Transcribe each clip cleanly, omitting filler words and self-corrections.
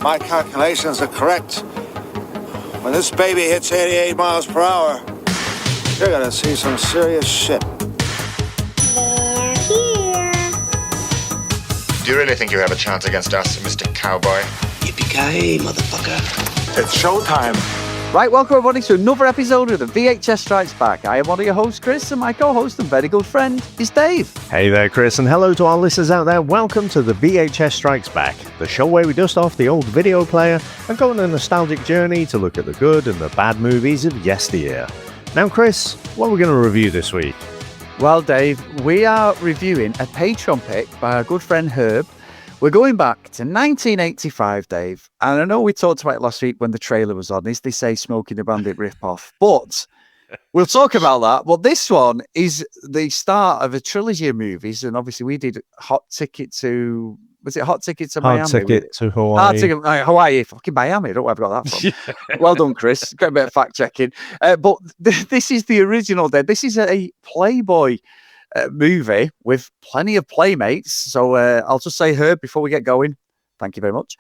my calculations are correct, when this baby hits 88 miles per hour, you're gonna see some serious shit. They're here. Do you really think you have a chance against us, Mr. Cowboy? Yippee-ki-yay, motherfucker. It's showtime. Right, welcome everybody to another episode of the VHS Strikes Back. I am one of your hosts, Chris, and my co-host and very good friend is Dave. Hey there, Chris, and hello to our listeners out there. Welcome to the VHS Strikes Back, the show where we dust off the old video player and go on a nostalgic journey to look at the good and the bad movies of yesteryear. Now, Chris, what are we going to review this week? Well, Dave, we are reviewing a Patreon pick by our good friend Herb. We're going back to 1985, Dave, and I know we talked about it last week when the trailer was on. Is they say Smokey the Bandit ripoff, but we'll talk about that. But this one is the start of a trilogy of movies, and obviously we did Hot Ticket to... Was it Hot Ticket to Miami? Hot Ticket to Hawaii. Hot Ticket, Hawaii, fucking Miami. I don't know where I've got that from. Well done, Chris. Great bit of fact checking. But this is the original, Dave. This is a Playboy movie with plenty of playmates. So I'll just say, Herb, before we get going, thank you very much.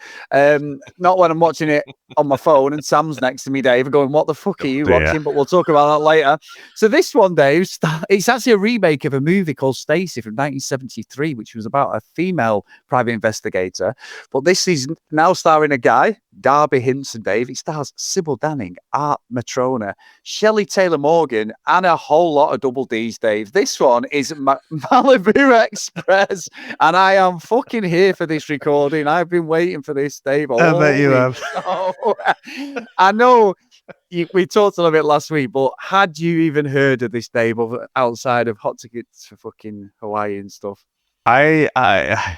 Not when I'm watching it on my phone and Sam's next to me, Dave, going, what the fuck are you watching? But we'll talk about that later. So this one, Dave, it's actually a remake of a movie called Stacey from 1973, which was about a female private investigator. But this is now starring a guy, Darby Hinson, Dave. It stars Sybil Danning, Art Matrona, Shelley Taylor-Morgan, and a whole lot of double Ds, Dave. This one is Malibu Express, and I am fucking here for this recording. I've been waiting for this, Dave. I bet you have. I know we talked a little bit last week, but had you even heard of this, Dave, outside of Hot Tickets for fucking Hawaii and stuff? I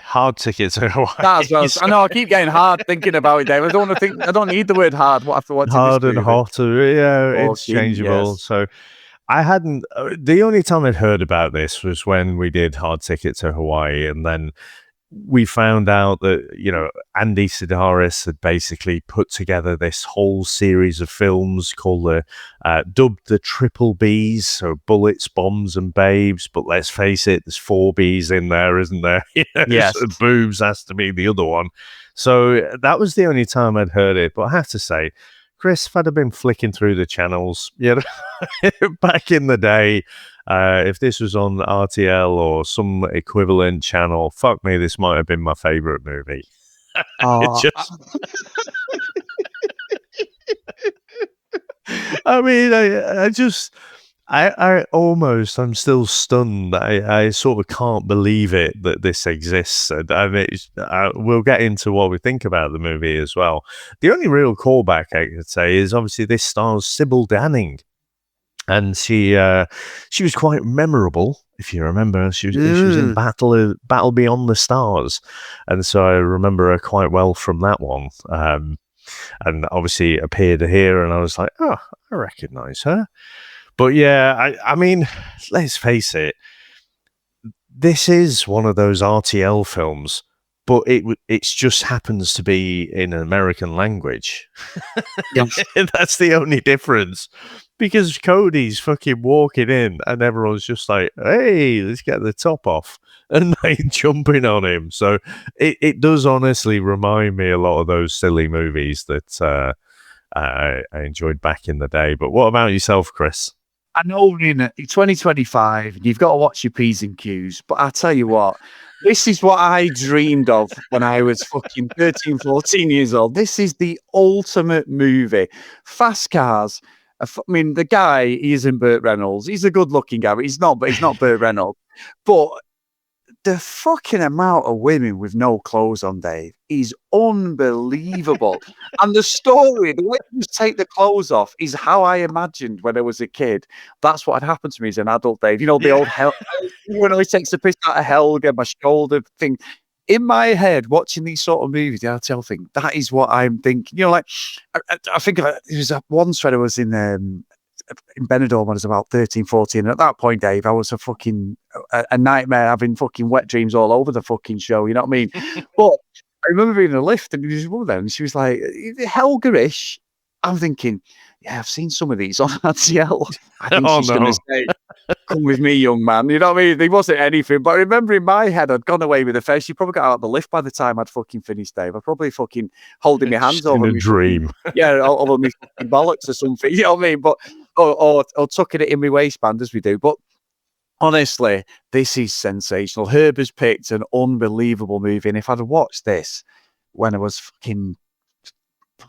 hard tickets to Hawaii. That's well, I know I keep getting hard thinking about it, Dave. I don't want to think. I don't need the word hard. What after watching hard this and movie. hot, it's changeable. Yes. So I hadn't. The only time I'd heard about this was when we did Hard Ticket to Hawaii, and then we found out that, you know, Andy Sidaris had basically put together this whole series of films called dubbed the Triple Bs, so Bullets, Bombs, and Babes. But let's face it, there's 4 Bs in there, isn't there? Yes. So boobs has to be the other one. So that was the only time I'd heard it. But I have to say, Chris, if I'd have been flicking through the channels, you know, back in the day, if this was on RTL or some equivalent channel, fuck me, this might have been my favorite movie. I mean, I'm still stunned. I sort of can't believe it that this exists. And we'll get into what we think about the movie as well. The only real callback I could say is obviously this stars Sybil Danning. And she was quite memorable, if you remember. She was in Battle Beyond the Stars, and so I remember her quite well from that one. And obviously appeared here, and I was like, oh, I recognise her. But yeah, I mean, let's face it, this is one of those RTL films, but it just happens to be in an American language. That's the only difference. Because Cody's fucking walking in and everyone's just like, hey, let's get the top off. And they jumping on him. So it does honestly remind me a lot of those silly movies that I enjoyed back in the day. But what about yourself, Chris? I know we're in 2025, you've got to watch your P's and Q's, but I tell you what, this is what I dreamed of when I was fucking 13, 14 years old. This is the ultimate movie. Fast cars. I mean, the guy, he isn't Burt Reynolds. He's a good-looking guy, but he's not Burt Reynolds. But the fucking amount of women with no clothes on, Dave, is unbelievable. And the story, the way you take the clothes off, is how I imagined when I was a kid. That's what had happened to me as an adult, Dave. You know, the old when he takes the piss out of Helga, my shoulder thing. In my head, watching these sort of movies, the RTL thing, that is what I'm thinking. You know, like, I think there was one thread I was in Benidorm when I was about 13, 14. And at that point, Dave, I was a nightmare, having fucking wet dreams all over the fucking show. You know what I mean? But I remember being in a lift and there was a woman there and she was like, Helga-ish. I'm thinking, yeah, I've seen some of these on RTL. I think she's going to say, come with me, young man. You know what I mean? He wasn't anything. But I remember in my head, I'd gone away with a face. You probably got out of the lift by the time I'd fucking finished, Dave. I'd probably fucking holding my hands over in me. a dream. Over my fucking bollocks or something. You know what I mean? But or tucking it in my waistband as we do. But honestly, this is sensational. Herb has picked an unbelievable movie. And if I'd watched this when I was fucking,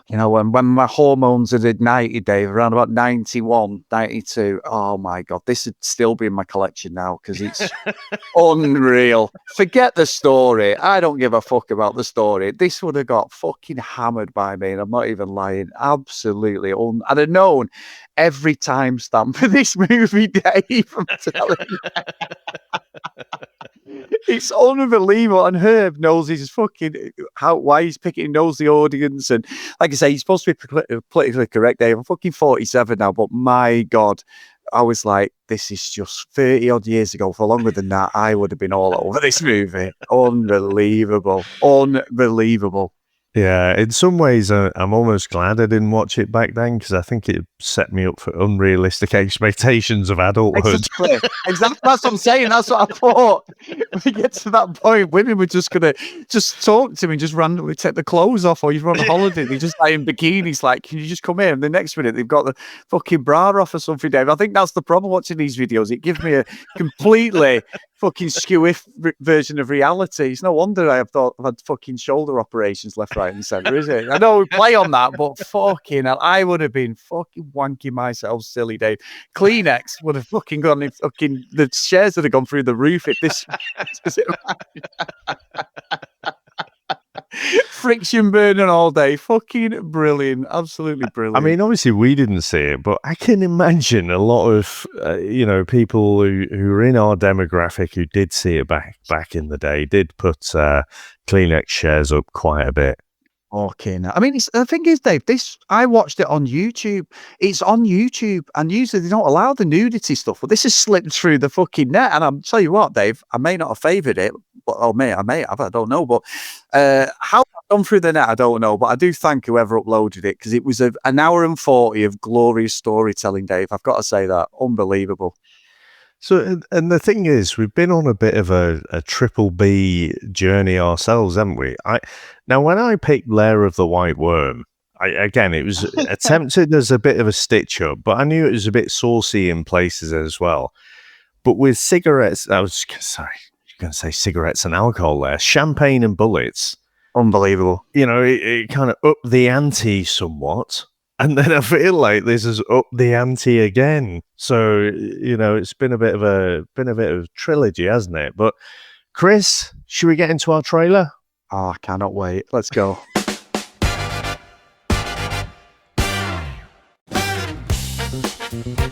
when my hormones had ignited, Dave, around about 91, 92, oh my God, this would still be in my collection now because it's unreal. Forget the story. I don't give a fuck about the story. This would have got fucking hammered by me, and I'm not even lying. Absolutely. I'd have known every timestamp for this movie, Dave. I'm telling you. It's unbelievable, and Herb knows he's fucking why he's picking. He knows the audience, and like I say, he's supposed to be politically correct. Dave, I'm fucking 47 now, but my God, I was like, this is just 30 odd years ago. For longer than that, I would have been all over this movie. Unbelievable. Yeah, in some ways, I'm almost glad I didn't watch it back then because I think it set me up for unrealistic expectations of adulthood. Exactly. That's what I'm saying. That's what I thought. When we get to that point, women were just going to just talk to me and just randomly take the clothes off, or you're on a holiday, they're just like in bikinis, like, can you just come here? And the next minute, they've got the fucking bra off or something, Dave. I think that's the problem watching these videos. It gives me a completely fucking skew-if version of reality. It's no wonder I've had fucking shoulder operations left, right, and centre, is it? I know we play on that, but fucking hell, I would have been fucking wanking myself silly, Dave. Kleenex would have fucking gone in fucking, the shares would have gone through the roof if this friction burning all day. Fucking brilliant. Absolutely brilliant. I mean, obviously we didn't see it, but I can imagine a lot of people who are in our demographic who did see it back in the day did put Kleenex shares up quite a bit. Okay, I mean, the thing is, Dave, I watched it on YouTube. It's on YouTube, and usually they don't allow the nudity stuff, but this has slipped through the fucking net. And I'll tell you what, Dave, I may not have favoured it, but I may have, I don't know. But how I've gone through the net, I don't know. But I do thank whoever uploaded it because it was an hour and 40 of glorious storytelling, Dave. I've got to say that. Unbelievable. So, and the thing is, we've been on a bit of a triple B journey ourselves, haven't we? Now, when I picked Lair of the White Worm, it was attempted as a bit of a stitch up, but I knew it was a bit saucy in places as well. But with cigarettes, going to say cigarettes and alcohol there, champagne and bullets. Unbelievable. It kind of upped the ante somewhat. And then I feel like this has upped the ante again. So, it's been a bit of a trilogy, hasn't it? But Chris, should we get into our trailer? Oh, I cannot wait. Let's go.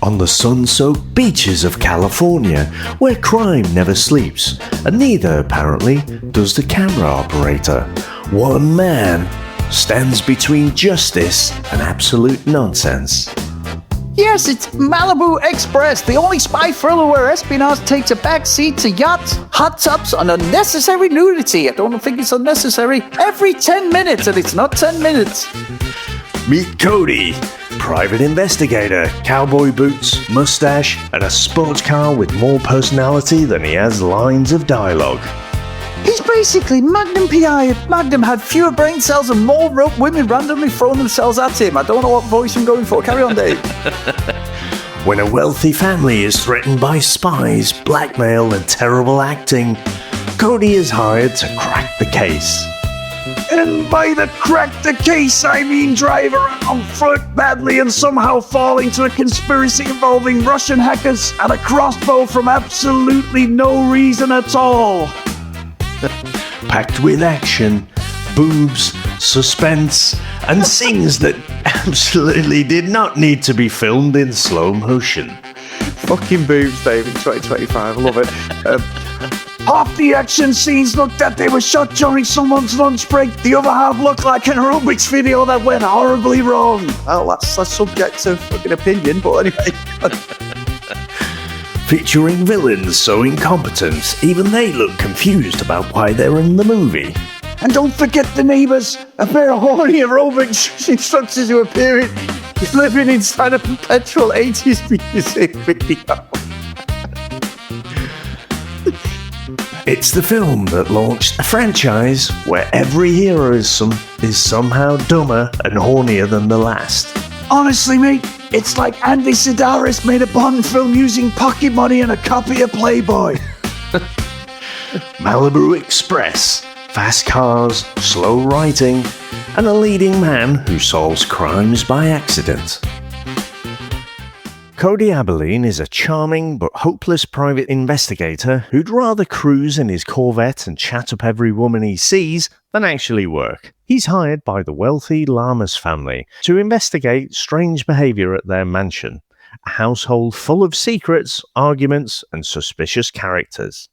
On the sun-soaked beaches of California, where crime never sleeps, and neither, apparently, does the camera operator, one man stands between justice and absolute nonsense. Yes, it's Malibu Express, the only spy thriller where espionage takes a backseat to yachts, hot tubs, and unnecessary nudity. I don't think it's unnecessary. Every 10 minutes, and it's not 10 minutes. Meet Cody, private investigator, cowboy boots, mustache, and a sports car with more personality than he has lines of dialogue. He's basically Magnum PI. If Magnum had fewer brain cells and more rope women randomly throwing themselves at him. I don't know what voice I'm going for. Carry on, Dave. When a wealthy family is threatened by spies, blackmail, and terrible acting, Cody is hired to crack the case. And by the crack the case, I mean drive around, flirt badly, and somehow fall into a conspiracy involving Russian hackers and a crossbow from absolutely no reason at all. Packed with action, boobs, suspense, and scenes that absolutely did not need to be filmed in slow motion. Fucking boobs, Dave, in 2025. I love it. Half the action scenes looked like they were shot during someone's lunch break. The other half looked like an aerobics video that went horribly wrong. Well, that's subject to fucking opinion, but anyway. Featuring villains so incompetent, even they look confused about why they're in the movie. And don't forget the neighbours, a pair of horny aerobics instructors who appear living inside a perpetual 80s music video. It's the film that launched a franchise where every hero is somehow dumber and hornier than the last. Honestly, mate, it's like Andy Sidaris made a Bond film using pocket money and a copy of Playboy. Malibu Express, fast cars, slow writing, and a leading man who solves crimes by accident. Cody Abilene is a charming but hopeless private investigator who'd rather cruise in his Corvette and chat up every woman he sees than actually work. He's hired by the wealthy Lamas family to investigate strange behavior at their mansion, a household full of secrets, arguments, and suspicious characters.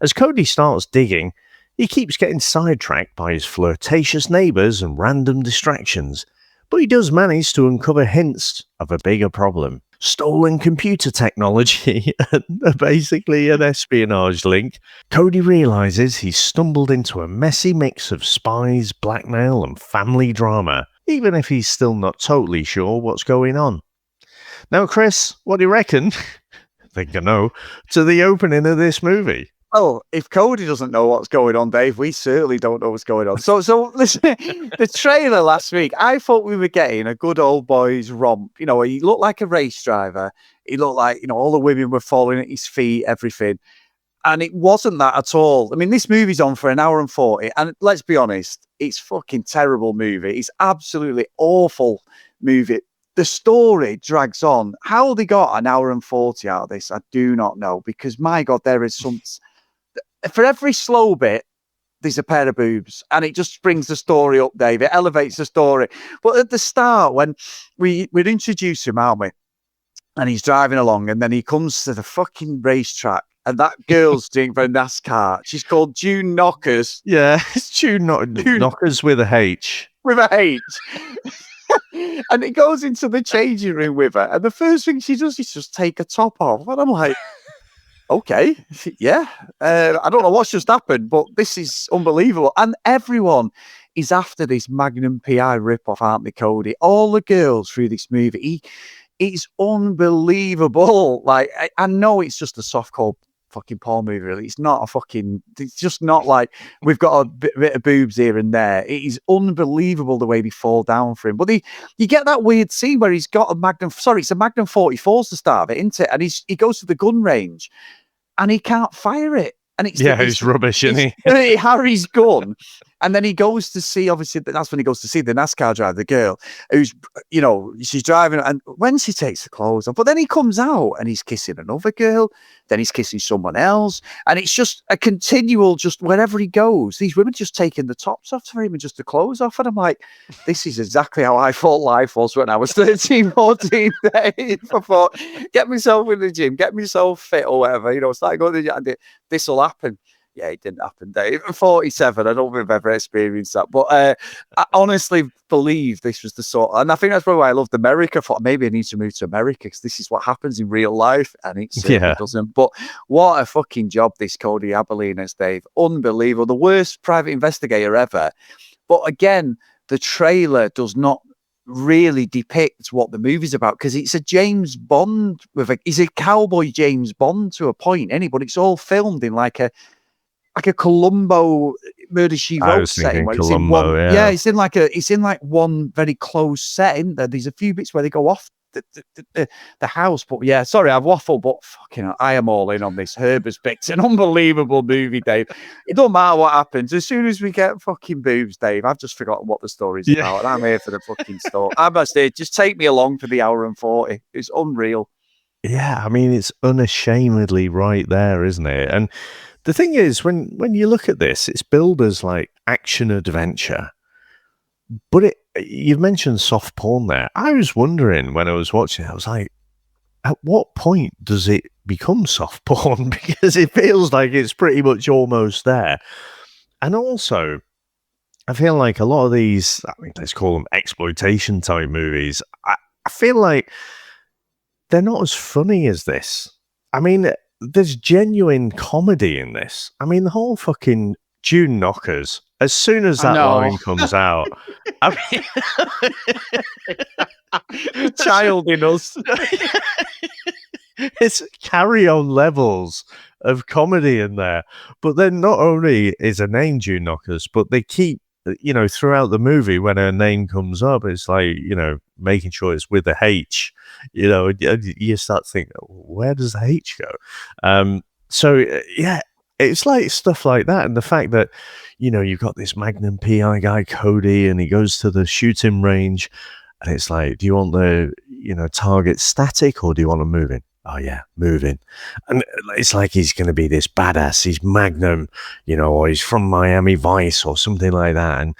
As Cody starts digging, he keeps getting sidetracked by his flirtatious neighbours and random distractions, but he does manage to uncover hints of a bigger problem. Stolen computer technology and basically an espionage link. Cody realises he's stumbled into a messy mix of spies, blackmail, and family drama, even if he's still not totally sure what's going on. Now, Chris, what do you reckon? I think I know. To the opening of this movie. Oh, if Cody doesn't know what's going on, Dave, we certainly don't know what's going on. So listen, the trailer last week, I thought we were getting a good old boys romp. You know, he looked like a race driver. He looked like, you know, all the women were falling at his feet, everything. And it wasn't that at all. I mean, this movie's on for 1 hour and 40. And let's be honest, it's fucking terrible movie. It's absolutely awful movie. The story drags on. How they got 1 hour and 40 out of this, I do not know. Because, my God, there is some... For every slow bit, there's a pair of boobs, and it just brings the story up, Dave. It elevates the story. But at the start, when we'd introduce him, aren't we? And he's driving along, and then he comes to the fucking racetrack, and that girl's doing for NASCAR. She's called June Knockers. Yeah, it's June Knockers with a H. With a H. And it goes into the changing room with her, and the first thing she does is just take her top off. And I'm like... Okay, yeah. I don't know what's just happened, but this is unbelievable. And everyone is after this Magnum PI ripoff, aren't they, Cody? All the girls through this movie. It's unbelievable. Like, I know it's just a softcore fucking porn movie, really. It's not a fucking... It's just not like we've got a bit of boobs here and there. It is unbelievable the way they fall down for him. But you get that weird scene where he's got a Magnum... Sorry, it's a Magnum 44's the start of it, isn't it? And he goes to the gun range, and he can't fire it. And it's rubbish, isn't he? Harry's gun. And then he goes to see, obviously, that's when he goes to see the NASCAR driver, the girl, who's, you know, she's driving, and when she takes the clothes off, but then he comes out and he's kissing another girl, then he's kissing someone else, and it's just a continual, just wherever he goes, these women just taking the tops off for him and just the clothes off, and I'm like, this is exactly how I thought life was when I was 13, 14 days. I thought, get myself in the gym, get myself fit or whatever, you know, start going to the gym, this will happen. Yeah, it didn't happen, Dave. I'm 47. I don't think I've ever experienced that. But I honestly believe this was the sort. And I think that's probably why I loved America. I thought maybe I need to move to America because this is what happens in real life. And it certainly doesn't. But what a fucking job this Cody Abilene has, Dave. Unbelievable. The worst private investigator ever. But again, the trailer does not really depict what the movie's about because it's a James Bond he's a cowboy James Bond to a point, but it's all filmed in like a Columbo Murder She Wrote setting. Columbo, it's in like one very close set, isn't there? There's a few bits where they go off the house, but yeah, sorry, I've waffled, but fucking hell, I am all in on this. Herb has picked an unbelievable movie, Dave. It don't matter what happens. As soon as we get fucking boobs, Dave, I've just forgotten what the story's about, and I'm here for the fucking story. I must say, just take me along for the hour and 40. It's unreal. Yeah, I mean, it's unashamedly right there, isn't it? And the thing is, when you look at this, it's billed as like action adventure, but you've mentioned soft porn there. I was wondering when I was watching it, I was like, at what point does it become soft porn? Because it feels like it's pretty much almost there. And also, I feel like a lot of these, I mean, let's call them exploitation type movies, I feel like they're not as funny as this. I mean, there's genuine comedy in this. I mean, the whole fucking June Knockers, as soon as that line comes out, I mean, the child in us. It's Carry On levels of comedy in there. But then not only is her name June Knockers, but they keep, throughout the movie when her name comes up, it's like, making sure it's with a H, and you start thinking, where does the H go? Yeah, it's like stuff like that. And the fact that, you've got this Magnum PI guy, Cody, and he goes to the shooting range, and it's like, do you want the, target static or do you want them moving? Oh, yeah, moving. And it's like he's going to be this badass. He's Magnum, or he's from Miami Vice or something like that. And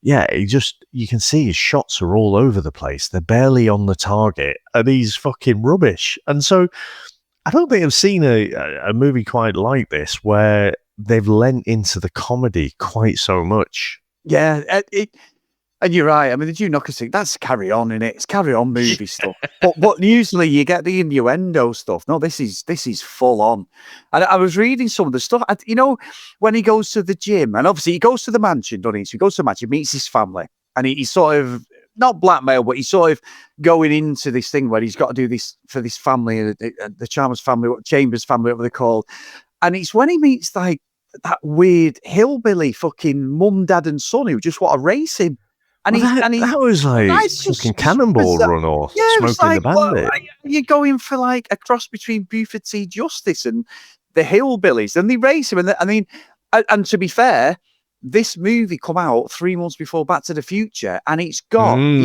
yeah, you can see his shots are all over the place. They're barely on the target and he's fucking rubbish. And so I don't think I've seen a movie quite like this where they've lent into the comedy quite so much. Yeah, and you're right. I mean, the June Knockers thing, that's Carry On, innit? It's Carry On movie stuff. But usually you get the innuendo stuff. No, this is full on. And I was reading some of the stuff. When he goes to the gym, and obviously he goes to the mansion, doesn't he? So he goes to the mansion, meets his family, and he's sort of, not blackmail, but he's sort of going into this thing where he's got to do this for this family, the Chambers family, whatever they're called. And it's when he meets like that weird hillbilly fucking mum, dad, and son who just want to race him. And that was like fucking Cannonball Run or Smoking the Bandit. You're going for like a cross between Buford T. Justice and the hillbillies, and they race him. And to be fair, this movie come out 3 months before Back to the Future, and he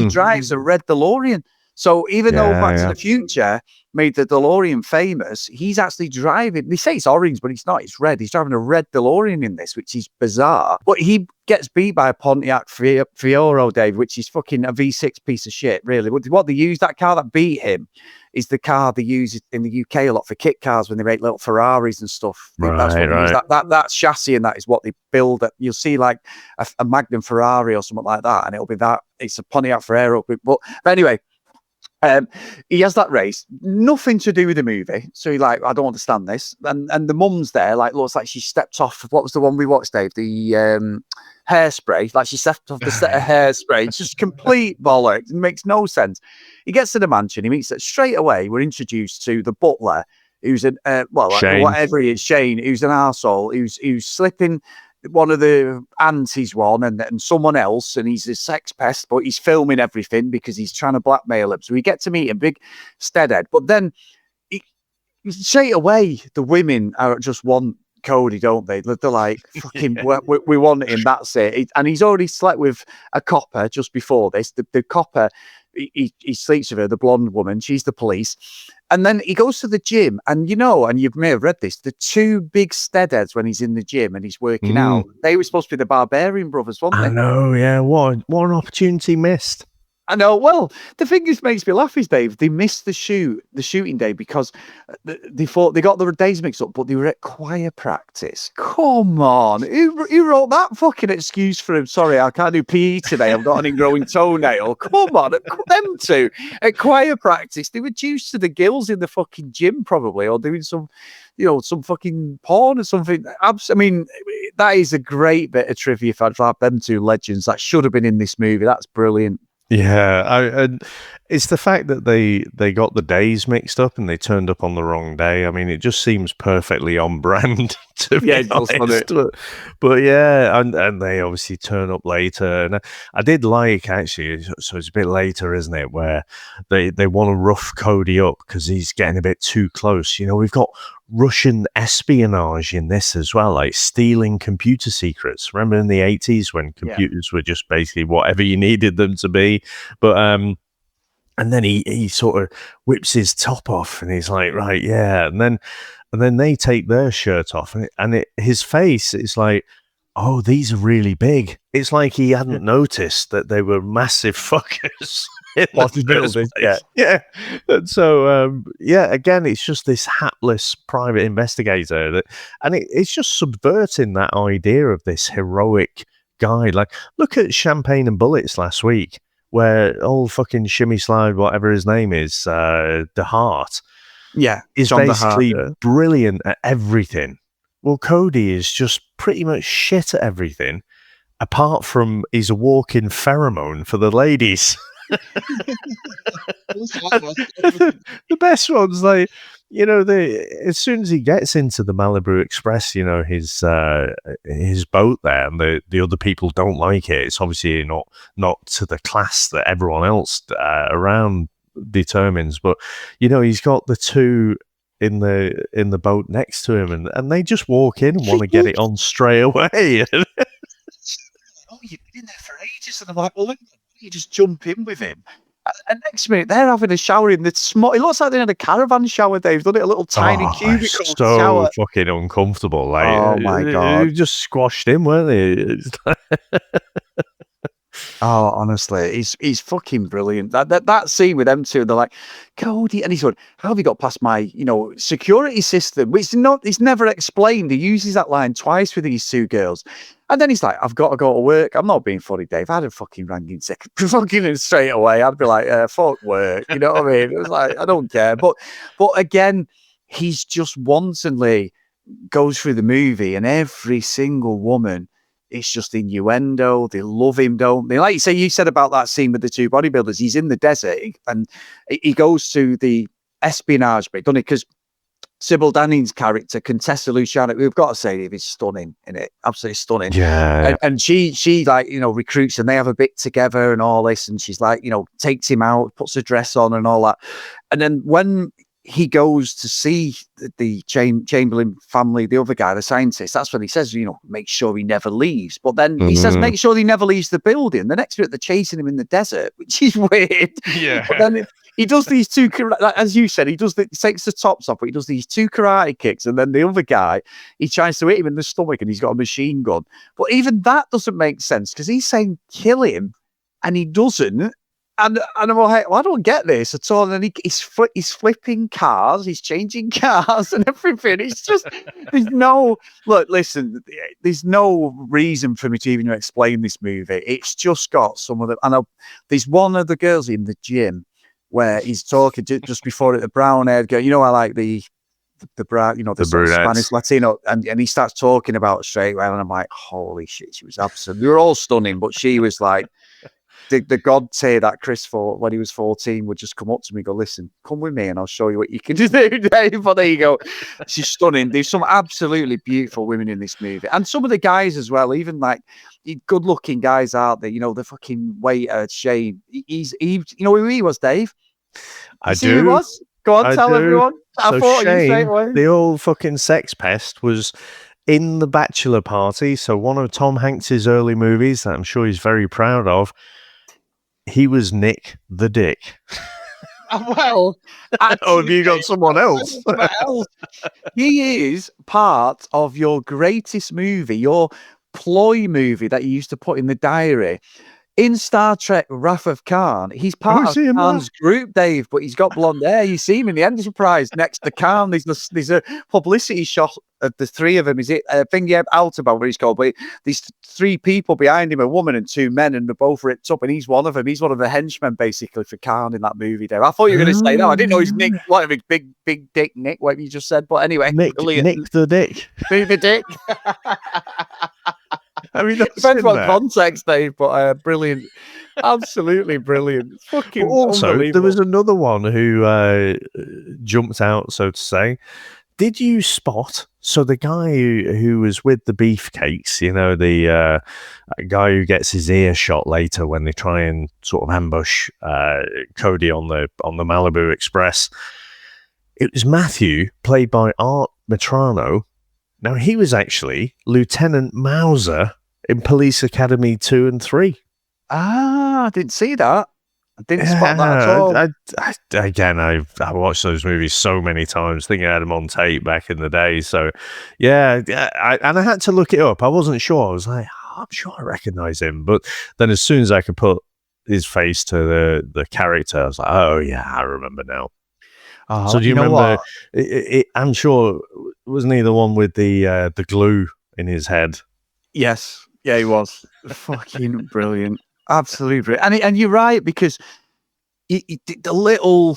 drives a red DeLorean. So even though Back to the Future made the DeLorean famous, he's actually driving. They say it's orange, but it's not. It's red. He's driving a red DeLorean in this, which is bizarre. But he gets beat by a Pontiac Fiero, Dave, which is fucking a V6 piece of shit, really. What they use, that car that beat him, is the car they use in the UK a lot for kit cars when they make little Ferraris and stuff. That's what they use. That chassis and that is what they build. You'll see like a Magnum Ferrari or something like that, and it'll be that. It's a Pontiac Fiero. But anyway, he has that race, nothing to do with the movie. So he's like, I don't understand this. And the mum's there, like, looks like she stepped off. What was the one we watched, Dave? The Hairspray. Like she stepped off the set of Hairspray. It's just complete bollocks. It makes no sense. He gets to the mansion. He meets it straight away. We're introduced to the butler, who's an whatever he is, Shane, who's an arsehole, who's slipping one of the aunties and someone else, and he's a sex pest, but he's filming everything because he's trying to blackmail him. So we get to meet a big steadhead, but then straight away the women just want Cody, don't they? They're like, fucking, we want him, that's it. And he's already slept with a copper just before this. The copper, he sleeps with her, the blonde woman, she's the police. And then he goes to the gym, and and you may have read this, the two big steadheads when he's in the gym and he's working out, they were supposed to be the Barbarian brothers, weren't they? I know, yeah. What an opportunity missed. I know. Well, the thing that makes me laugh is, Dave, they missed the shooting day because they thought they got the days mixed up, but they were at choir practice. Come on. Who wrote that fucking excuse for him? Sorry, I can't do PE today. I've got an ingrowing toenail. Come on. Them two at choir practice. They were juiced to the gills in the fucking gym, probably, or doing some fucking porn or something. I mean, that is a great bit of trivia if I'd have them two legends. That should have been in this movie. That's brilliant. Yeah, and it's the fact that they got the days mixed up and they turned up on the wrong day. I mean, it just seems perfectly on brand to be honest. But yeah, and they obviously turn up later. And I did like, actually, so it's a bit later, isn't it, where they want to rough Cody up because he's getting a bit too close. We've got Russian espionage in this as well, like stealing computer secrets. Remember in the 80s when computers were just basically whatever you needed them to be? But and then he sort of whips his top off and he's like, right, yeah. And then they take their shirt off and his face is like, oh, these are really big. It's like he hadn't noticed that they were massive fuckers. Yeah. And so, again, it's just this hapless private investigator it's just subverting that idea of this heroic guy. Like, look at Champagne and Bullets last week, where old fucking Shimmy Slide, whatever his name is, DeHart, is John basically brilliant at everything. Well, Cody is just pretty much shit at everything, apart from he's a walking pheromone for the ladies. The best one's like, you know, as soon as he gets into the Malibu Express, you know, his boat there, and the other people don't like it. It's obviously not to the class that everyone else around determines. But you know, he's got the two in the boat next to him, and they just walk in and want to get it on straight away. Oh, you've been in there for ages, and I'm like, well, you just jump in with him. And next minute, they're having a shower in the small. It looks like they had a caravan shower, Dave. Done it a little tiny cubicle so shower. fucking uncomfortable. Like, oh my god, they just squashed in, weren't they? Oh, honestly, he's fucking brilliant. That scene with them two, they're like, Cody, and he's going, how have you got past my, security system? Which it's never explained. He uses that line twice with these two girls. And then he's like, I've got to go to work. I'm not being funny, Dave. I'd have fucking rang in sick, fucking in straight away. I'd be like, fuck work. You know what I mean? It was like, I don't care. But again, he's just wantonly goes through the movie, and every single woman, it's just innuendo. They love him, don't they? Like you said about that scene with the two bodybuilders. He's in the desert, and he goes to the espionage bit, doesn't he? Because Sybil Danning's character, Contessa Luciano, we've got to say, he's stunning in it, absolutely stunning. Yeah. And she recruits, and they have a bit together and all this, and she's like, takes him out, puts a dress on and all that. And then when he goes to see the Chamberlain family, the other guy, the scientist, that's when he says, make sure he never leaves. But then he says, make sure he never leaves the building. The next bit, they're chasing him in the desert, which is weird. Yeah. But then he does these two, as you said, he takes the tops off, but he does these two karate kicks. And then the other guy, he tries to hit him in the stomach, and he's got a machine gun. But even that doesn't make sense, because he's saying kill him, and he doesn't. And I'm like, well, I don't get this at all. And then he's flipping cars, he's changing cars and everything. It's just, there's no reason for me to even explain this movie. It's just got some of the, there's one of the girls in the gym where he's talking just before it, the brown haired girl. I like the brown, the Spanish Latino, and he starts talking about it straight away. And I'm like, holy shit, she was absolutely, we were all stunning, but she was like, the god tier that Chris fought when he was 14 would just come up to me and go, listen, come with me and I'll show you what you can do, Dave. But there you go. She's stunning. There's some absolutely beautiful women in this movie. And some of the guys as well, even like good looking guys out there, the fucking waiter, Shane. You know who he was, Dave? I do. Who he was? Go on, tell everyone. I thought Shane, you straight away. The old fucking sex pest, was in The Bachelor Party. So one of Tom Hanks's early movies that I'm sure he's very proud of. He was Nick the Dick. Well, have you got someone else? He is part of your greatest movie, your ploy movie that you used to put in the diary. In Star Trek Wrath of Khan, he's part of Khan's group, Dave, but he's got blonde hair. You see him in the Enterprise next to Khan. There's a publicity shot of the three of them. Is it Altaban, what he's called? But these three people behind him, a woman and two men, and they're both ripped up, and he's one of them. He's one of the henchmen, basically, for Khan in that movie, Dave. I thought you were going to say that. I didn't know he's Nick, whatever, big dick Nick, whatever you just said. But anyway. Nick the Dick. The Dick. I mean, depends what context, Dave, but brilliant. Absolutely brilliant. Fucking also, there was another one who jumped out, so to say. Did you spot? So the guy who was with the beefcakes, the guy who gets his ear shot later when they try and sort of ambush Cody on the Malibu Express. It was Matthew, played by Art Metrano. Now, he was actually Lieutenant Mauser in Police Academy 2 and 3. Ah, I didn't see that. I didn't spot that at all. I watched those movies so many times, thinking I had them on tape back in the day. So, yeah, I had to look it up. I wasn't sure. I was like, I'm sure I recognize him. But then as soon as I could put his face to the character, I was like, oh, yeah, I remember now. So do you remember? I'm sure, wasn't he the one with the glue in his head? Yes, yeah, he was. Fucking brilliant, absolutely brilliant. And you're right, because the little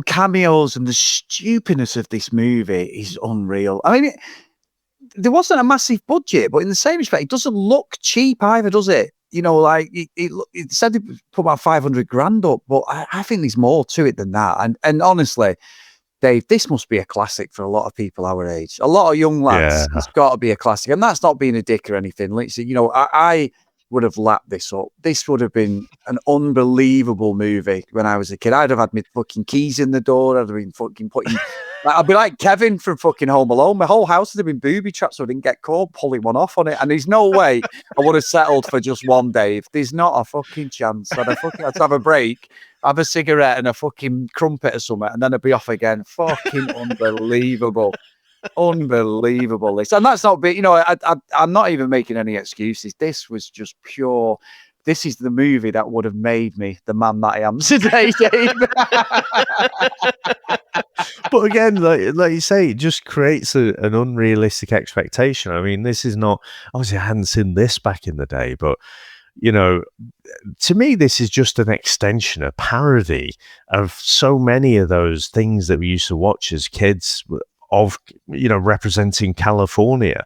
cameos and the stupidness of this movie is unreal. I mean, there wasn't a massive budget, but in the same respect, it doesn't look cheap either, does it? It said they put about $500,000 up, but I think there's more to it than that. And honestly, Dave, this must be a classic for a lot of people our age. A lot of young lads, Yeah. it's got to be a classic. And that's not being a dick or anything. Like, you know, I would have lapped this up. This would have been an unbelievable movie when I was a kid. I'd have had my fucking keys in the door. I'd have been fucking putting... I'd be like Kevin from fucking Home Alone. My whole house would have been booby trapped so I didn't get caught pulling one off on it. And there's no way I would have settled for just one, Dave. There's not a fucking chance. I'd have to have a break, have a cigarette and a fucking crumpet or something, and then I'd be off again. Fucking unbelievable. Unbelievable. This. And that's not, you know, I'm not even making any excuses. This was just pure. This is the movie that would have made me the man that I am today, Dave. But again, like you say, it just creates an unrealistic expectation. I mean, this is not, obviously I hadn't seen this back in the day, but you know, to me, this is just an extension, a parody of so many of those things that we used to watch as kids of, you know, representing California.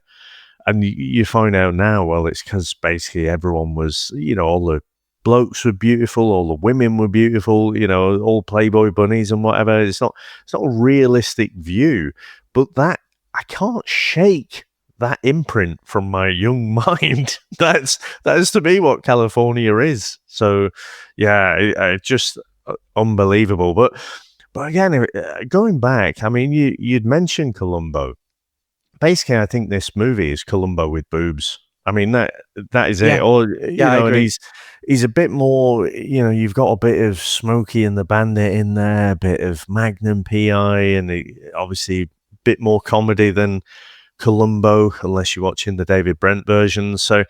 And you find out now, well, it's because basically everyone was, you know, all the blokes were beautiful, all the women were beautiful, you know, all Playboy bunnies and whatever. It's not a realistic view, but that I can't shake that imprint from my young mind. That's to me what California is. So yeah, it's just unbelievable. But again, going back, I mean, you'd mentioned Columbo. Basically, I think this movie is Columbo with boobs. I mean, that is it. Or you know, and he's a bit more, you know, you've got a bit of Smokey and the Bandit in there, a bit of Magnum PI, and obviously a bit more comedy than Columbo, unless you're watching the David Brent version. So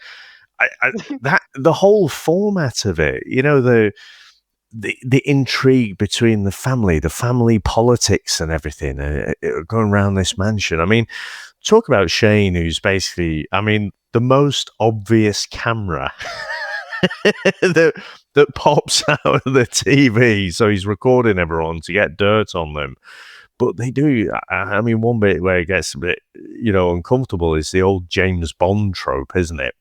that the whole format of it, you know, the intrigue between the family politics and everything going around this mansion. I mean, talk about Shane, who's basically, I mean, the most obvious camera that pops out of the TV. So he's recording everyone to get dirt on them. But they do, I mean, one bit where it gets a bit, you know, uncomfortable is the old James Bond trope, isn't it?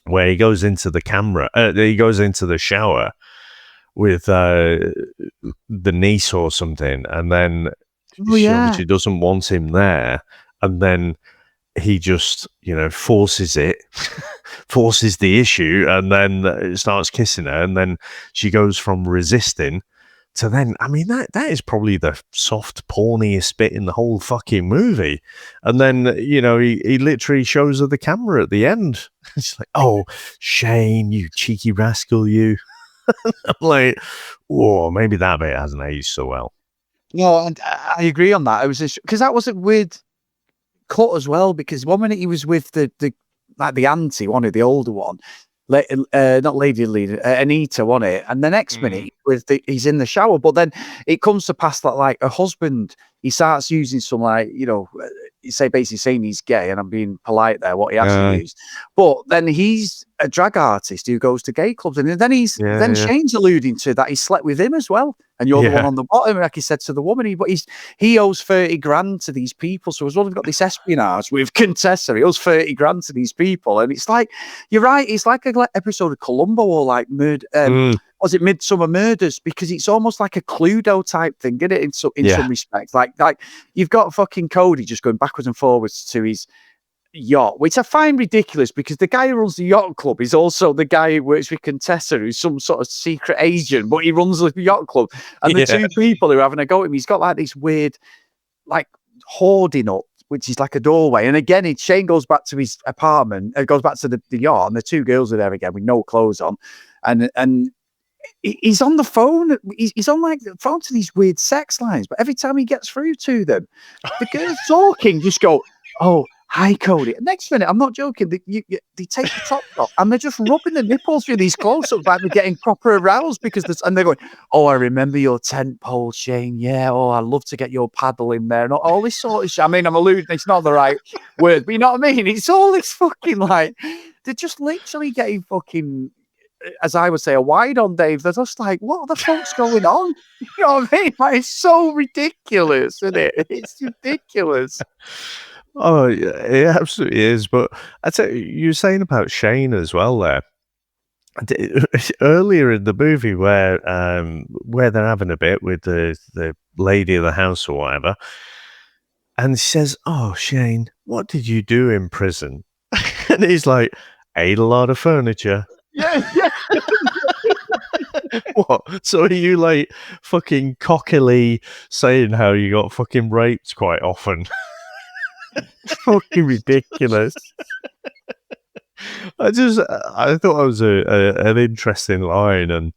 Where he goes into the shower with the niece or something, and then she obviously doesn't want him there, and then he just, you know, forces the issue, and then starts kissing her, and then she goes from resisting to then, I mean, that is probably the soft, porniest bit in the whole fucking movie. And then, you know, he literally shows her the camera at the end. It's like, oh, Shane, you cheeky rascal, you. I'm like, whoa, maybe that bit hasn't aged so well. No, and I agree on that. It was because that wasn't with Cut as well, because one minute he was with the auntie, one of the older one, not Lady Leader, Anita, wasn't it? And the next minute he's in the shower, but then it comes to pass that like a husband, he starts using some like, you know, basically saying he's gay, and I'm being polite there, what he actually used. But then he's a drag artist who goes to gay clubs, and then Shane's alluding to that he slept with him as well. And you're the one on the bottom, like he said to the woman. He owes 30 grand to these people. So as well, we've got this espionage with Contessa. He owes 30 grand to these people, and it's like, you're right. It's like an episode of Columbo or like was it Midsummer Murders? Because it's almost like a Cluedo type thing, isn't it? In some respects, like you've got fucking Cody just going backwards and forwards to his yacht, which I find ridiculous because the guy who runs the yacht club is also the guy who works with Contessa, who's some sort of secret agent, but he runs the yacht club. And the two people who are having a go at him, he's got like this weird, like hoarding up, which is like a doorway. And again, Shane goes back to his apartment, goes back to the yacht, and the two girls are there again with no clothes on, and he's on the phone. He's on like the phone to these weird sex lines, but every time he gets through to them, the girls talking just go, "Oh, hi, Cody." And next minute, I'm not joking, they take the top off and they're just rubbing the nipples through these close-ups, like they're getting proper aroused and they're going, "Oh, I remember your tent pole, Shane. Yeah, oh, I'd love to get your paddle in there." And all this sort of shit. I mean, I'm alluding, it's not the right word, but you know what I mean? It's all this fucking like, they're just literally getting fucking, as I would say, a wide on, Dave. They're just like, what the fuck's going on? You know what I mean? Like, it's so ridiculous, isn't it? It's ridiculous. Oh, yeah, it absolutely is. But I'd say you're saying about Shane as well there. earlier in the movie where they're having a bit with the lady of the house or whatever, and she says, "Oh, Shane, what did you do in prison?" And he's like, "Ate a lot of furniture." Yeah. What? So are you like fucking cockily saying how you got fucking raped quite often? Fucking ridiculous. I thought that was an interesting line, and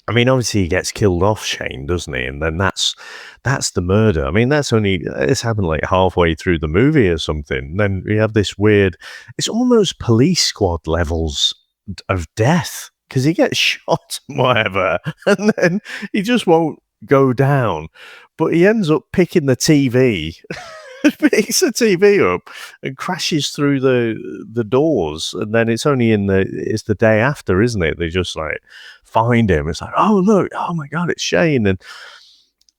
I mean, obviously he gets killed off, Shane, doesn't he? And then that's the murder. I mean, it's happened like halfway through the movie or something. Then we have this weird, it's almost police squad levels of death because he gets shot and whatever, and then he just won't go down. But he ends up picking the TV. Picks the TV up and crashes through the doors, and then it's the day after, isn't it? They just like find him. It's like, oh look, oh my god, it's Shane. And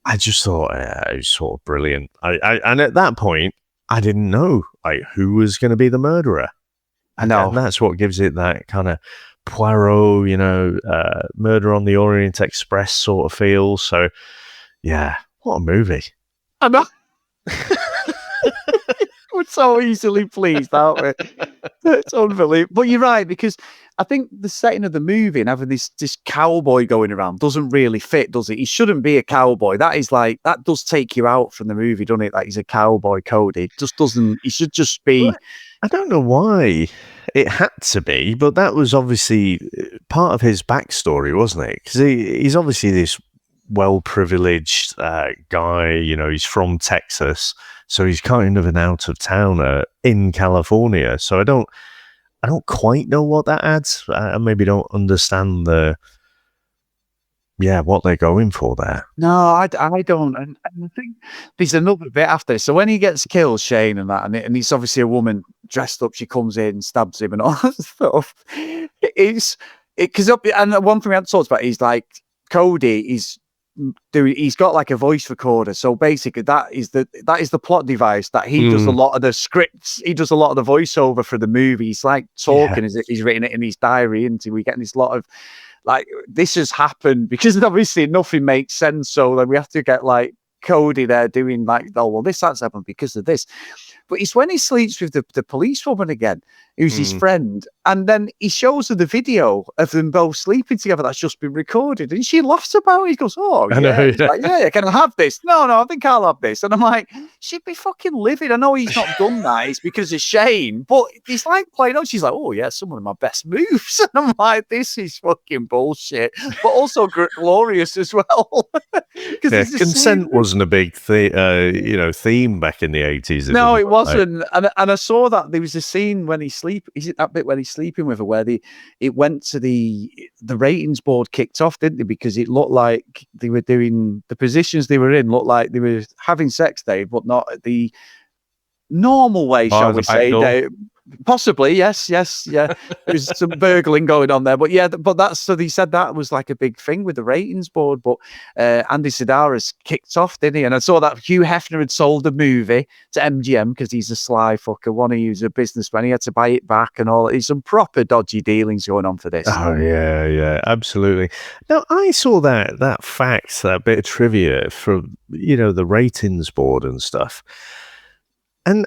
I just thought it was sort of brilliant. And at that point, I didn't know like who was going to be the murderer. I know, and that's what gives it that kind of Poirot, Murder on the Orient Express sort of feel. So yeah, what a movie! I know. We're so easily pleased, aren't we? It's unbelievable. But you're right, because I think the setting of the movie and having this cowboy going around doesn't really fit, does it? He shouldn't be a cowboy. That does take you out from the movie, doesn't it? Like he's a cowboy, Cody. It just doesn't. He should just be. Well, I don't know why it had to be, but that was obviously part of his backstory, wasn't it? Because he's obviously this well-privileged guy. He's from Texas. So he's kind of an out-of-towner in California. So I don't quite know what that adds. I maybe don't understand what they're going for there. No, I don't. And I think there's another bit after this. So when he gets killed, Shane, and that, and it's obviously a woman dressed up. She comes in, stabs him, and all that stuff. Because and one thing we hadn't talked about is like Cody is. He's got like a voice recorder, so basically that is the plot device that he does a lot of the scripts. He does a lot of the voiceover for the movie. He's like talking as if he's written it in his diary. Into we getting this lot of like this has happened because obviously nothing makes sense. So then we have to get like Cody there doing like, oh well, this has happened because of this. But it's when he sleeps with the police woman again, who's his friend, and then he shows her the video of them both sleeping together that's just been recorded, and she laughs about it. He goes, "Oh, yeah, know, yeah. Like, yeah, can I have this?" No, I think I'll have this. And I'm like, she'd be fucking livid. I know he's not done that; it's because of Shane, but he's like playing out. She's like, "Oh yeah, some of my best moves," and I'm like, "This is fucking bullshit," but also glorious as well. Consent wasn't a big theme back in the 80s. No, it wasn't. And I saw that there was a scene when is it that bit when he's sleeping with her where it went to the ratings board kicked off, didn't they? Because it looked like they were doing the positions they were in looked like they were having sex, Dave, but not the normal way, shall we say, Dave. Possibly, yes, yeah. There's some burgling going on there, but yeah, but that's so they said that was like a big thing with the ratings board. But Andy Sidaris kicked off, didn't he? And I saw that Hugh Hefner had sold the movie to MGM because he's a sly fucker. One, he was a businessman, he had to buy it back and all. There's some proper dodgy dealings going on for this. Oh yeah, absolutely. Now I saw that fact, that bit of trivia from the ratings board and stuff, and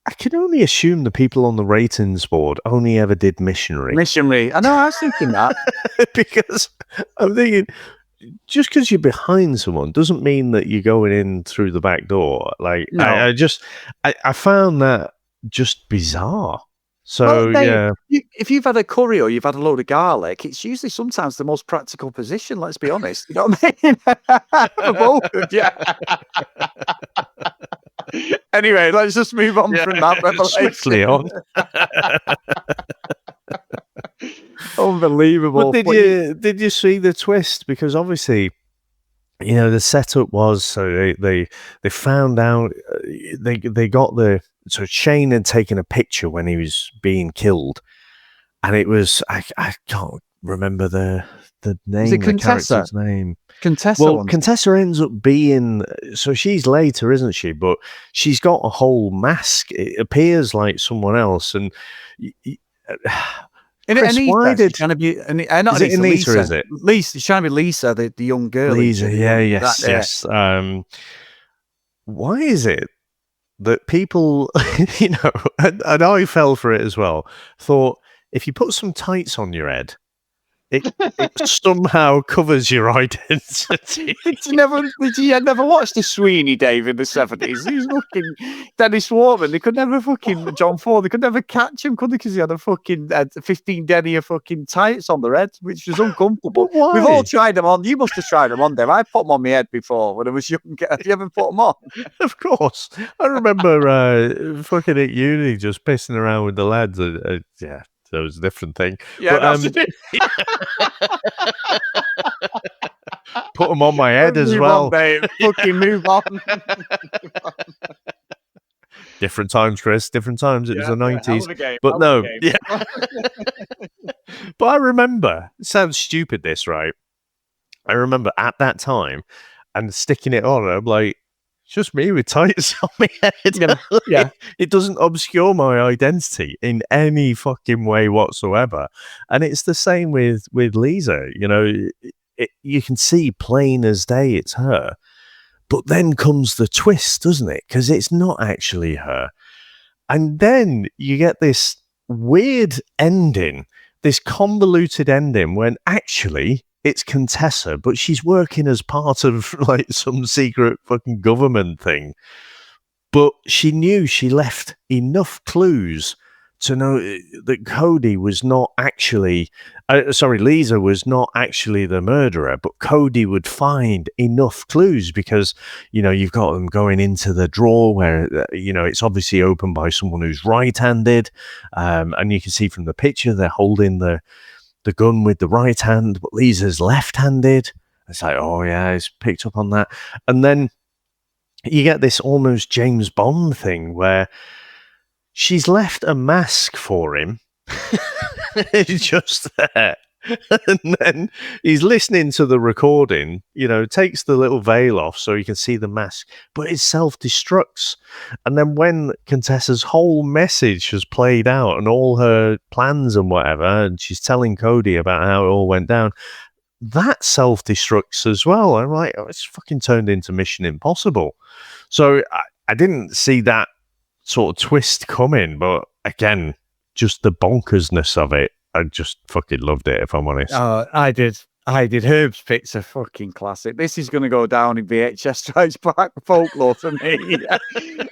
I can only assume the people on the ratings board only ever did missionary. I know, I was thinking that. Because I'm thinking, just because you're behind someone doesn't mean that you're going in through the back door. Like, no. I found that just bizarre. So, yeah. If you've had a curry or you've had a load of garlic, it's usually sometimes the most practical position, let's be honest. You know what I mean? For both, yeah. Anyway, let's just move on from that revelation. Swiftly on. Unbelievable. But did you see the twist? Because obviously, the setup was so they found out they got so Shane had taken a picture when he was being killed, and it was I can't remember the name. Is it the character's name? Contessa. Well, Contessa ends up being, so she's later, isn't she? But she's got a whole mask. It appears like someone else, and In Chris, why did... She's trying to be... not Is it in Lisa, Lisa, is it? Lisa. She's trying to be Lisa, the young girl. Lisa, yes. Why is it that people, and I fell for it as well, thought if you put some tights on your head, it somehow covers your identity. Did you never watch the Sweeney Dave in the 70s? He was fucking Dennis Warman. They could never fucking John Ford. They could never catch him, could they? Because he had a fucking 15 denier fucking tights on the head, which was uncomfortable. Why? We've all tried them on. You must have tried them on, Dave. I put them on my head before when I was young. Have you ever put them on? Of course. I remember fucking at uni just pissing around with the lads. Yeah. That was a different thing. Yeah, but, put them on my head as well. Move on, babe. Fucking move on. Different times, Chris. Different times. It was the 90s. But no. Yeah. But I remember, it sounds stupid this, right? I remember at that time and sticking it on. I'm like, it's just me with tights on my head. Yeah. It doesn't obscure my identity in any fucking way whatsoever. And it's the same with Lisa. You can see plain as day it's her. But then comes the twist, doesn't it? Because it's not actually her. And then you get this weird ending, this convoluted ending when actually it's Contessa, but she's working as part of like some secret fucking government thing. But she knew she left enough clues to know that Cody was not actually, Lisa was not actually the murderer, but Cody would find enough clues because, you've got them going into the drawer where, it's obviously opened by someone who's right-handed. And you can see from the picture, they're holding the gun with the right hand, but Lisa's left-handed. It's like, oh yeah, he's picked up on that. And then you get this almost James Bond thing where she's left a mask for him. It's just there. And then he's listening to the recording, takes the little veil off so he can see the mask, but it self-destructs. And then when Contessa's whole message has played out and all her plans and whatever, and she's telling Cody about how it all went down, that self-destructs as well. I'm like, it's fucking turned into Mission Impossible. So I didn't see that sort of twist coming, but again, just the bonkersness of it. I just fucking loved it, if I'm honest. I did. Herb's pick's a fucking classic. This is going to go down in VHS Strikes Back folklore for me.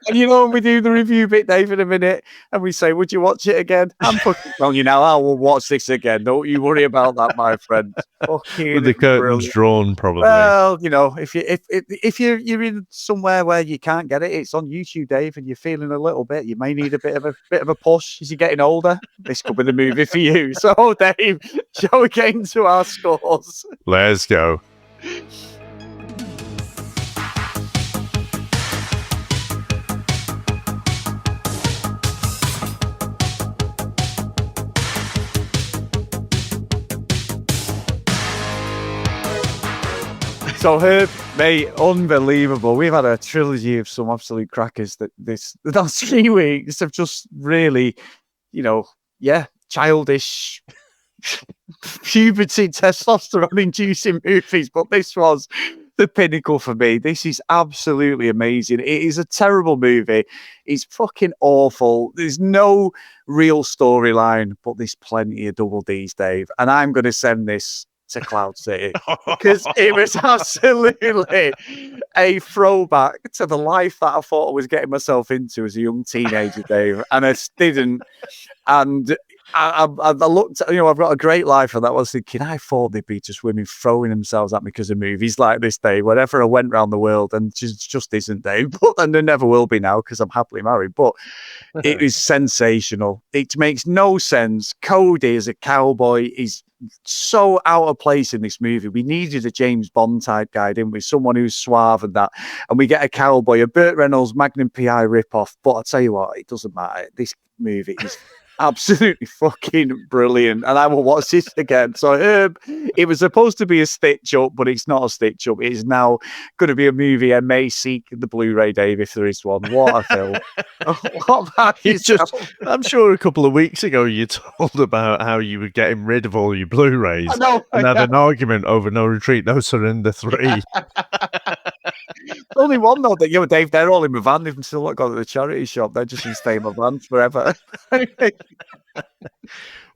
And when we do the review bit, Dave, in a minute, and we say, would you watch it again? I'm fucking telling you now, I will watch this again. Don't you worry about that, my friend. Fucking with the curtains drawn, probably. Well, if you're in somewhere where you can't get it, it's on YouTube, Dave, and you're feeling a little bit, you may need a bit of a push as you're getting older. This could be the movie for you. So, Dave, shall we get into our scores? Let's go. So Herb, mate, unbelievable. We've had a trilogy of some absolute crackers that the last 3 weeks have just really, childish puberty, testosterone-inducing movies, but this was the pinnacle for me. This is absolutely amazing. It is a terrible movie. It's fucking awful. There's no real storyline, but there's plenty of double D's, Dave. And I'm going to send this to Cloud City because it was absolutely a throwback to the life that I thought I was getting myself into as a young teenager, Dave, and I didn't. And I looked, I've got a great life, and I was thinking, I thought there'd be just women throwing themselves at me because of movies like this, Dave. Whenever I went around the world, and just isn't, Dave. And there never will be now because I'm happily married. But it is sensational. It makes no sense. Cody as a cowboy is so out of place in this movie. We needed a James Bond type guy, didn't we? Someone who's suave and that. And we get a cowboy, a Burt Reynolds Magnum PI ripoff. But I tell you what, it doesn't matter. This movie is absolutely fucking brilliant. And I will watch this again. So it was supposed to be a stitch up, but it's not a stitch up. It is now going to be a movie. I may seek the Blu-ray, Dave, if there is one. What a film. What about yourself? I'm sure a couple of weeks ago you told about how you were getting rid of all your Blu-rays and had an argument over No Retreat, No Surrender 3. Only one though, that Dave, they're all in my van. They've still not gone to the charity shop. They're just going to stay in my van forever.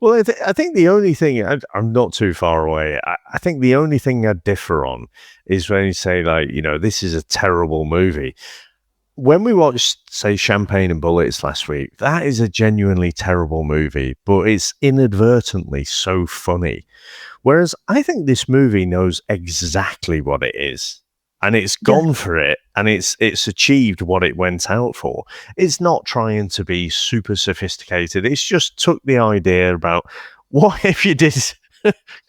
Well, I think the only thing, I'm not too far away. I think the only thing I differ on is when you say, like, this is a terrible movie. When we watched, say, Champagne and Bullets last week, that is a genuinely terrible movie, but it's inadvertently so funny. Whereas I think this movie knows exactly what it is. And it's gone for it, and it's achieved what it went out for. It's not trying to be super sophisticated. It's just took the idea about, what if you did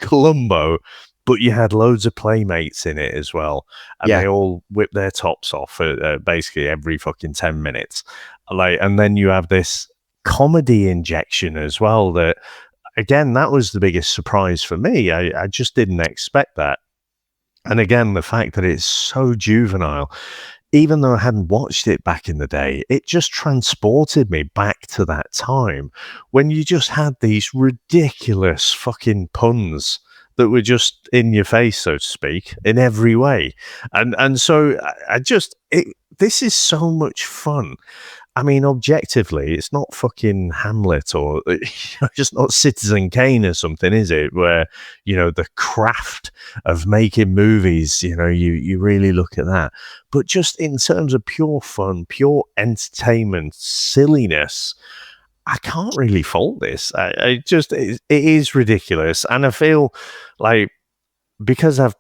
Columbo, but you had loads of playmates in it as well, and they all whip their tops off basically every fucking 10 minutes. And then you have this comedy injection as well that, again, that was the biggest surprise for me. I just didn't expect that. And again, the fact that it's so juvenile, even though I hadn't watched it back in the day, it just transported me back to that time when you just had these ridiculous fucking puns that were just in your face, so to speak, in every way. And so this is so much fun. I mean, objectively, it's not fucking Hamlet or just not Citizen Kane or something, is it? Where, the craft of making movies, you really look at that. But just in terms of pure fun, pure entertainment, silliness, I can't really fault this. It is ridiculous. And I feel like, because I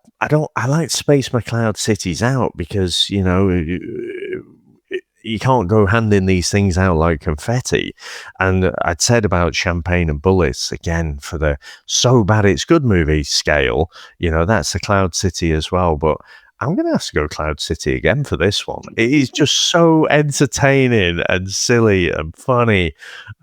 like Space McCloud Cities out because, you can't go handing these things out like confetti. And I'd said about Champagne and Bullets, again, for the so bad it's good movie scale, that's the Cloud City as well. But I'm going to have to go Cloud City again for this one. It is just so entertaining and silly and funny.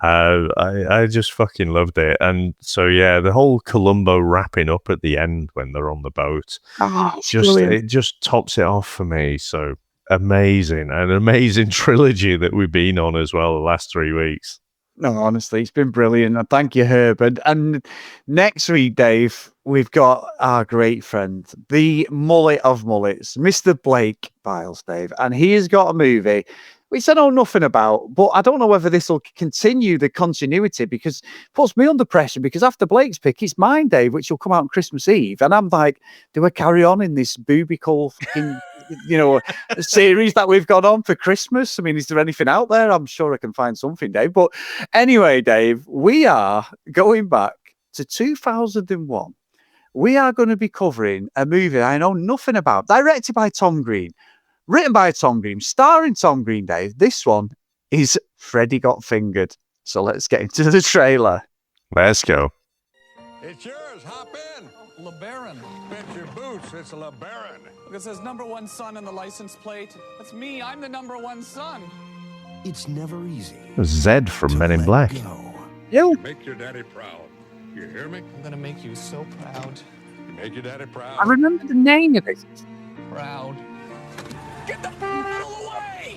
I just fucking loved it. And so, the whole Columbo wrapping up at the end when they're on the boat, it just tops it off for me. So, amazing, an amazing trilogy that we've been on as well the last 3 weeks. No, honestly, it's been brilliant. And thank you, Herb. And next week, Dave, we've got our great friend, the mullet of mullets, Mr. Blake Biles, Dave. And he has got a movie which I know nothing about, but I don't know whether this will continue the continuity, because it puts me under pressure, because after Blake's pick, it's mine, Dave, which will come out on Christmas Eve. And I'm like, do I carry on in this boobical fucking, series that we've got on for Christmas? I mean, is there anything out there? I'm sure I can find something, Dave. But anyway, Dave, we are going back to 2001. We are going to be covering a movie I know nothing about, directed by Tom Green, written by Tom Green, starring Tom Green, Dave. This one is Freddy Got Fingered. So let's get into the trailer. Let's go. It's yours. Hop in. LeBaron. Bet your boots. It's a LeBaron. Look, it says #1 son in the license plate. That's me. I'm the #1 son. It's never easy. Zed from Men in Black. You Make your daddy proud. You hear me? I'm gonna make you so proud. You make your daddy proud. I remember the name of it. Proud. Get the bottle away!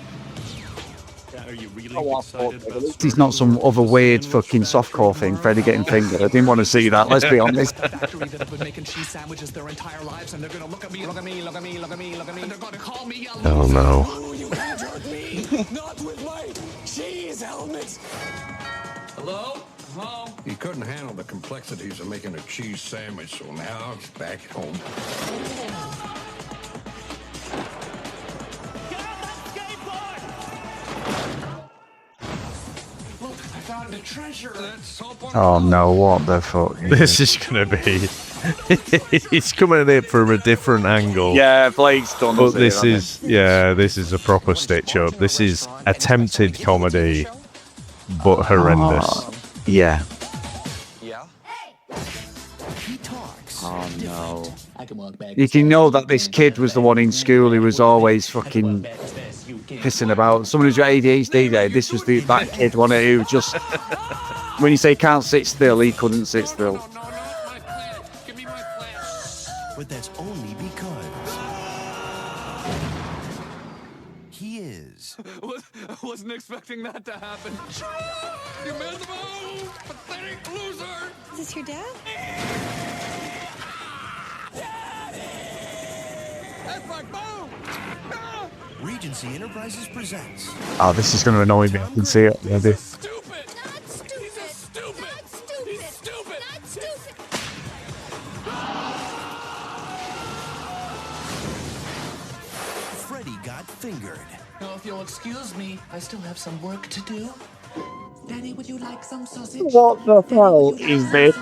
Are you really excited about this? It's not some other weird fucking softcore thing, Freddy getting fingered. I didn't want to see that, let's be honest. Factory that have been making cheese sandwiches their entire lives, and they're gonna look at me, and they're gonna call me a Oh no. You injured me, not with my cheese helmet. Hello? Hello? He couldn't handle the complexities of making a cheese sandwich, so now he's back at home. Found a treasure. Oh no, what the fuck? This is going to be... It's coming at it from a different angle. Yeah, Blake's done. But this is a proper stitch up. This is attempted comedy, but horrendous. Yeah. Yeah? He talks. Oh no. I can walk back. You can know that this kid was the one in school who was always fucking pissing about. Someone who's got ADHD, Dave. This was that kid, one who just When you say can't sit still, he couldn't sit still. No, my plan. Give me my plan. But that's only because he is. I wasn't expecting that to happen. You missed the move! Pathetic loser! Is this your dad? That's like boom! Ah! Regency Enterprises presents. Oh, this is going to annoy me. I can see it already. Stupid! Not stupid. He's a stupid! Not stupid. He's stupid! Not stupid. Freddy got fingered. Now, if you'll excuse me, I still have some work to do. Daddy, would you like some sausage? What the hell is this?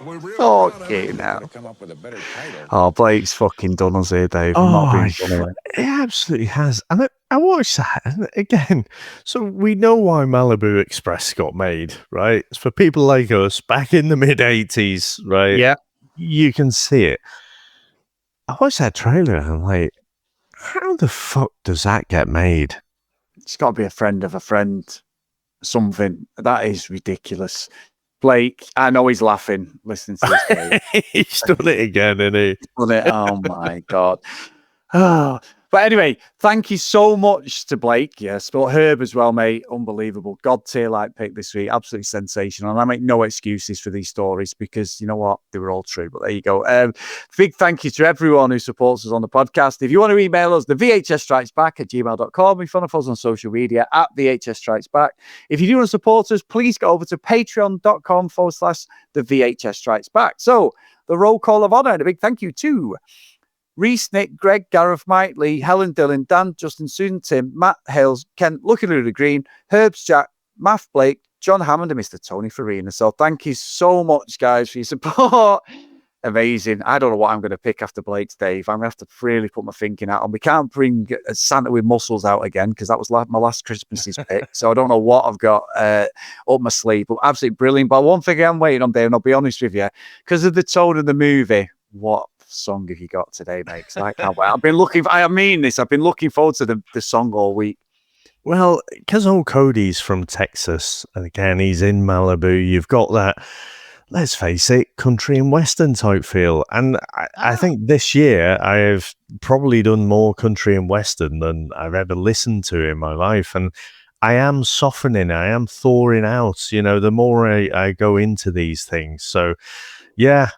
We're real proud of Okay, it. now. Gotta come up with a better title. Oh, Blake's fucking done us here, Dave. I'm not being funny. It absolutely has. And I watched that and again. So we know why Malibu Express got made, right? It's for people like us back in the mid 80s, right? Yeah. You can see it. I watched that trailer and I'm like, how the fuck does that get made? It's got to be a friend of a friend. Something. That is ridiculous. Blake, I know he's laughing listening to this. Blake. He's done it again, isn't he? Done it. Oh my God. Oh. But anyway, thank you so much to Blake. Yes, but Herb as well, mate. Unbelievable. God tier like pick this week. Absolutely sensational. And I make no excuses for these stories because you know what? They were all true. But there you go. Big thank you to everyone who supports us on the podcast. If you want to email us, the VHSStrikesBack@gmail.com. If you want to follow us on social media at VHSStrikesBack. If you do want to support us, please go over to patreon.com/the VHSStrikesBack. So the roll call of honor and a big thank you to Reese, Nick, Greg, Gareth, Mike, Lee, Helen, Dylan, Dan, Justin, Susan, Tim, Matt, Hales, Ken, Lucky Lou Green, Herbs, Jack, Math, Blake, John Hammond, and Mr. Tony Farina. So thank you so much, guys, for your support. Amazing. I don't know what I'm going to pick after Blake's, Dave. I'm going to have to really put my thinking out on. We can't bring Santa with muscles out again because that was my last Christmas's pick. So I don't know what I've got up my sleeve. But absolutely brilliant. But one thing I'm waiting on, Dave, and I'll be honest with you, because of the tone of the movie, what song have you got today, mate? I can't wait. I've been looking forward to the song all week. Well, because old Cody's from Texas, and again, he's in Malibu, you've got that, let's face it, country and western type feel. And I think this year I have probably done more country and western than I've ever listened to in my life. And I am softening, I am thawing out, the more I go into these things. So, yeah,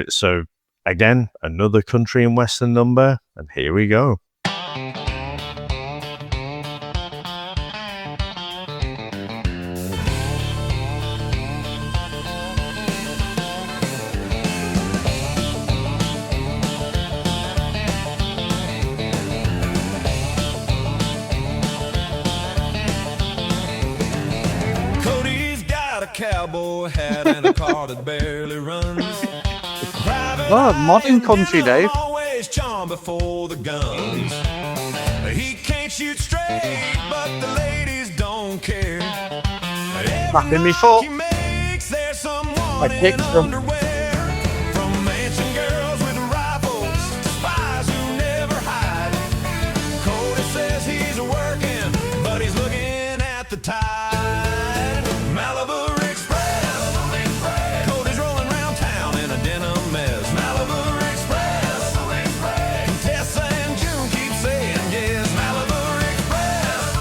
so again, another country and western number, and here we go. Cody's got a cowboy hat and a car that barely runs. Oh, modern country, Dave. Always charm before the guns. He can't shoot straight, but the ladies don't care. Slapping me foot. He makes there's someone I picked in them. underwear. From mansion girls with rifles to spies who never hide. Cody says he's working, but he's looking at the tide. Malibu Express. Cody's rolling around town in a denim mess. Malibu Express. Tessa and June keep saying yes. Malibu Express.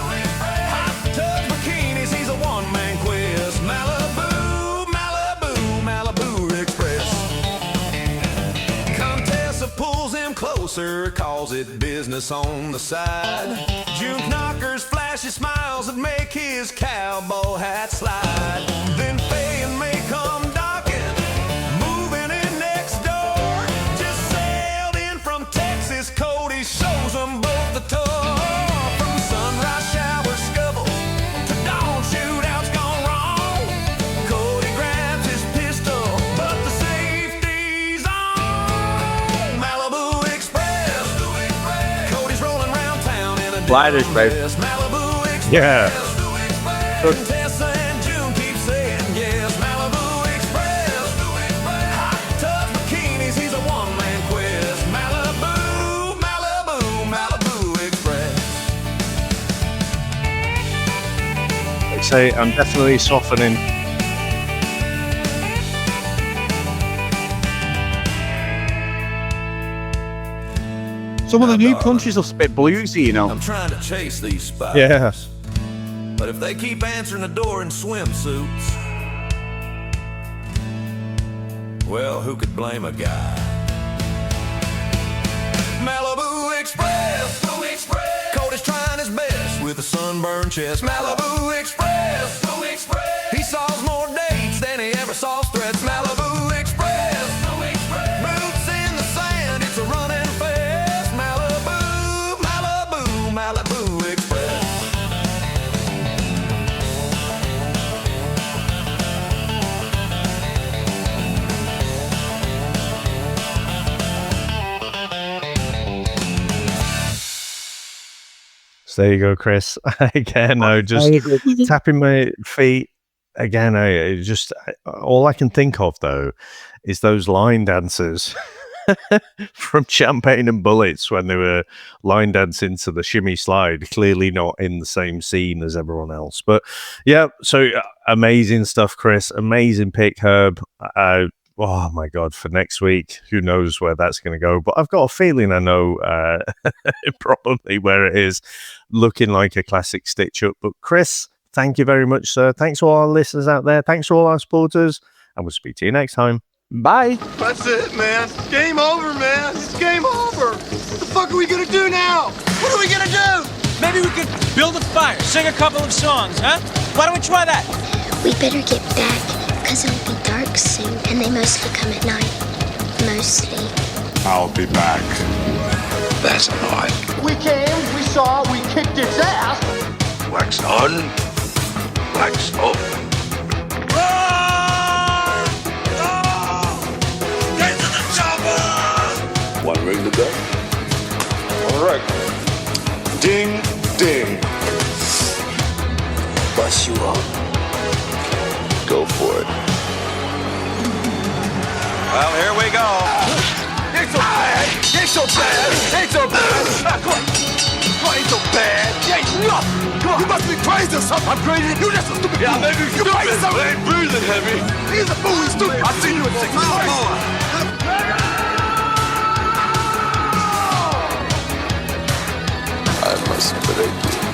Hot tub bikinis, he's a one-man quiz. Malibu, Malibu, Malibu Express. Contessa pulls him closer, calls it business on the side. June knockers, flashy smiles that make his cowboy hat slide. Then Faye and May come docking, moving in next door. Just sailed in from Texas, Cody shows them both the tour. From sunrise shower scuffle to dawn shootout's gone wrong. Cody grabs his pistol, but the safety's on. Malibu Express. Cody's rolling around town in a Gliders, babe. Malibu Express. Yeah. Tessa and June keep saying yes. Malibu Express. Hot tub bikinis, he's a one-man quiz. Malibu, Malibu, Malibu Express. I'd say I'm definitely softening. Some of the new countries will spit bluesy, you know. I'm trying to chase these spiders. Yeah. But if they keep answering the door in swimsuits, well, who could blame a guy? Malibu Express, Colt is trying his best with a sunburned chest. Malibu Express, he saws more dates than he ever saw threats. Malibu Express, boots in the sand, it's a running fast. Malibu, Malibu, Malibu Express. So there you go, Chris. Again, I just tapping my feet. Again, all I can think of though is those line dancers from Champagne and Bullets when they were line dancing to the shimmy slide. Clearly not in the same scene as everyone else, but yeah. So amazing stuff, Chris. Amazing pick, Herb. Oh my God, for next week, who knows where that's going to go? But I've got a feeling I know probably where it is, looking like a classic stitch up. But Chris, thank you very much, sir. Thanks to all our listeners out there. Thanks to all our supporters. And we'll speak to you next time. Bye. That's it, man. Game over, man. It's game over. What the fuck are we going to do now? What are we going to do? Maybe we could build a fire, sing a couple of songs, huh? Why don't we try that? We better get back, because it'll be dark soon, and they mostly come at night. Mostly. I'll be back. That's not. We came, we saw, we kicked its ass. Wax on, wax off. Get to the chopper! One ring to go. All right. Ding, ding. Bust you up. Go for it. Well, here we go. Ain't so bad. Ain't so bad. Ain't so bad. Come on. Come on, ain't so bad. Ain't nothing. Come on. You must be crazy or something. I'm crazy. You just a stupid fool. Maybe you crazy something. I ain't breathing heavy. He's a fool. He's stupid. I've seen you at 6 more. I must break you.